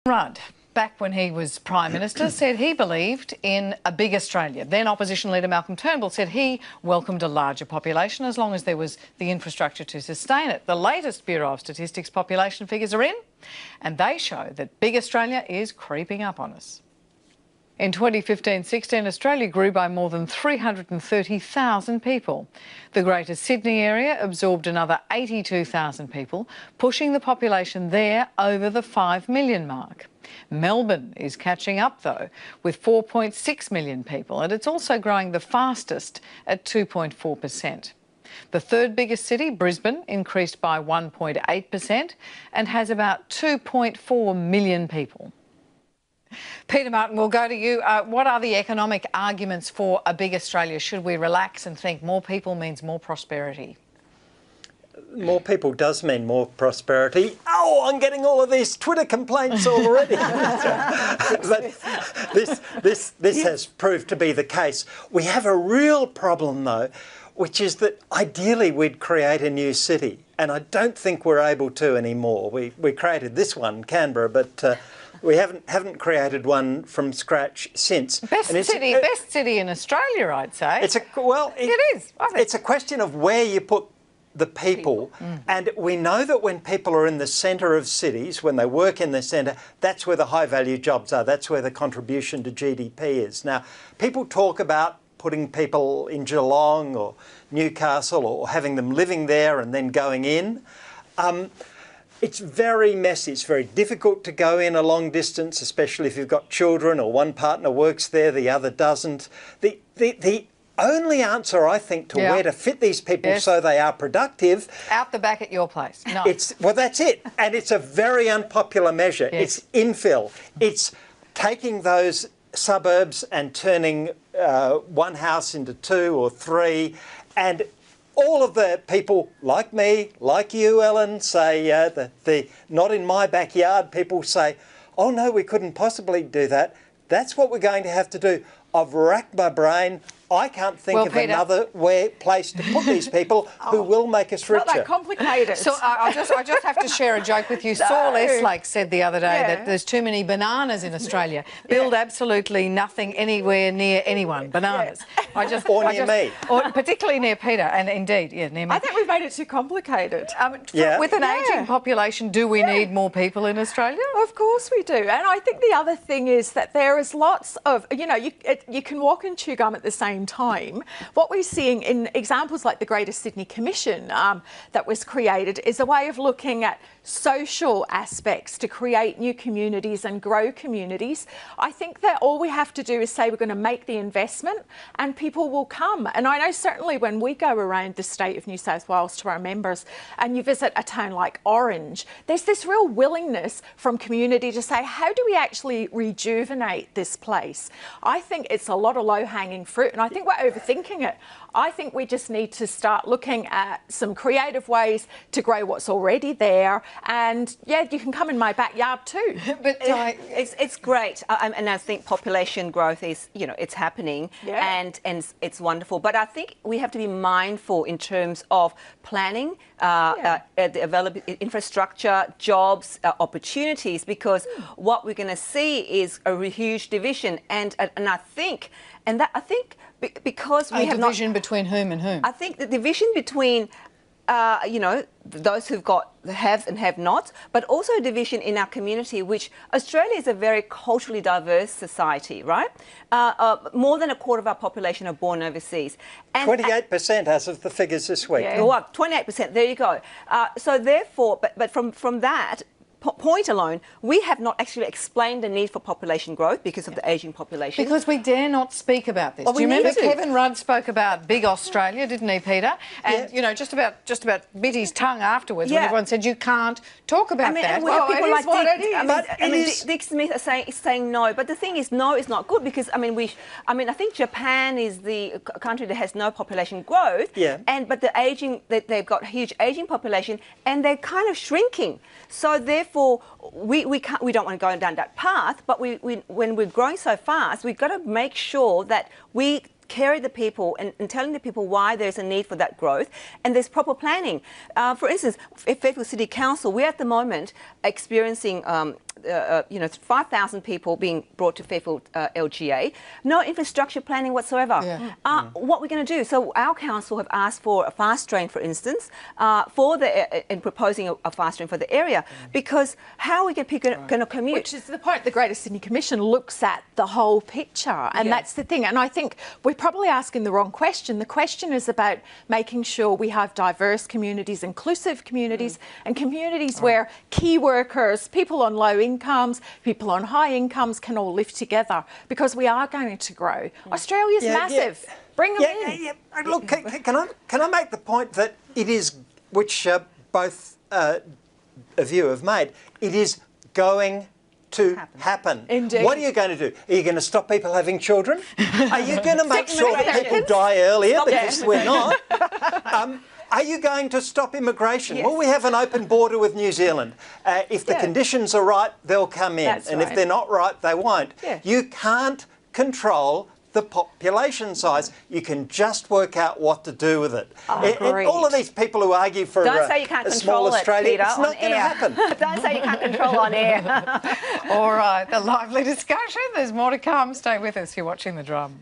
Rudd, back when he was Prime Minister, said he believed in a big Australia. Then Opposition Leader Malcolm Turnbull said he welcomed a larger population as long as there was the infrastructure to sustain it. The latest Bureau of Statistics population figures are in, and they show that big Australia is creeping up on us. In 2015-16, Australia grew by more than 330,000 people. The Greater Sydney area absorbed another 82,000 people, pushing the population there over the 5 million mark. Melbourne is catching up, though, with 4.6 million people, and it's also growing the fastest at 2.4%. The third biggest city, Brisbane, increased by 1.8% and has about 2.4 million people. Peter Martin, we'll go to you. What are the economic arguments for a big Australia? Should we relax and think more people means more prosperity? More people does mean more prosperity. Oh, I'm getting all of these Twitter complaints already. This has proved to be the case. We have a real problem, though, which is that ideally we'd create a new city, and I don't think we're able to anymore. We created this one, Canberra, but we haven't created one from scratch since. Best city in Australia, I'd say. It is. It's a question of where you put the people. And we know that when people are in the centre of cities, when they work in the centre, that's where the high-value jobs are. That's where the contribution to GDP is. Now, people talk about putting people in Geelong or Newcastle or having them living there and then going in. It's very messy. It's very difficult to go in a long distance, especially if you've got children or one partner works there, the other doesn't. The only answer, I think, to where to fit these people so they are productive... Out the back at your place. No. Well, that's it. And it's a very unpopular measure. Yes. It's infill. It's taking those suburbs and turning one house into two or three, and all of the people like me, like you, Ellen, say the not in my backyard people say, oh no, we couldn't possibly do that. That's what we're going to have to do. I've racked my brain. I can't think of Peter, another place to put these people who will make us richer. Not that complicated. So I just have to share a joke with you. No. Saul Eslake said the other day that there's too many bananas in Australia. Build absolutely nothing anywhere near anyone. Bananas. Or near me. Or particularly near Peter, and indeed, near me. I think we've made it too complicated. With an ageing population, do we need more people in Australia? Of course we do. And I think the other thing is that there is lots of, you can walk and chew gum at the same time. What we're seeing in examples like the Greater Sydney Commission that was created is a way of looking at social aspects to create new communities and grow communities. I think that all we have to do is say we're going to make the investment and people will come. And I know certainly when we go around the state of New South Wales to our members and you visit a town like Orange, there's this real willingness from community to say, how do we actually rejuvenate this place? I think it's a lot of low-hanging fruit, and I think we're overthinking it. I think we just need to start looking at some creative ways to grow what's already there. And yeah, you can come in my backyard too. But it's great, and I think population growth is, it's happening, and it's wonderful. But I think we have to be mindful in terms of planning, the available infrastructure, jobs, opportunities, because what we're going to see is a huge division, and I think because we have division between whom and whom? I think the division between, those who've got the have and have not, but also a division in our community, which Australia is a very culturally diverse society, right? More than a quarter of our population are born overseas. 28% as of the figures this week. Yeah. Well, 28%, there you go. So therefore, but from that point alone, we have not actually explained the need for population growth because of the ageing population. Because we dare not speak about this. Well, do you remember Kevin Rudd spoke about big Australia, didn't he, Peter? And just about bit his tongue afterwards when everyone said you can't talk about that. And we have people like Dick Smith is saying no, but the thing is, no is not good because I think Japan is the country that has no population growth. But they've got huge ageing population and they're kind of shrinking. So therefore, we don't want to go down that path. But when we're growing so fast, we've got to make sure that we carry the people and telling the people why there's a need for that growth, and there's proper planning. For instance, at Fairfield City Council, we're at the moment experiencing 5,000 people being brought to Fairfield LGA, no infrastructure planning whatsoever. Yeah. What we're going to do? So our council have asked for a fast train, for instance, in proposing a fast train for the area, because how are we going to commute? Which is the point. The Greater Sydney Commission looks at the whole picture, and that's the thing. And I think we're probably asking the wrong question. The question is about making sure we have diverse communities, inclusive communities, and communities where key workers, people on low incomes, people on high incomes can all live together, because we are going to grow. Australia's massive. Bring them in. Look, can I make the point that it is, which both of you have made, it is going to happen. Indeed. What are you going to do? Are you going to stop people having children? Are you going to make sure that people die earlier? Because we're not. Are you going to stop immigration? Yes. Well, we have an open border with New Zealand. If the conditions are right, they'll come in. That's and right. if they're not right, they won't. Yeah. You can't control the population size. You can just work out what to do with it. All of these people who argue for a small Australia, Peter, it's not going to happen. Don't say you can't control on air. All right, the lively discussion. There's more to come. Stay with us. You're watching The Drum.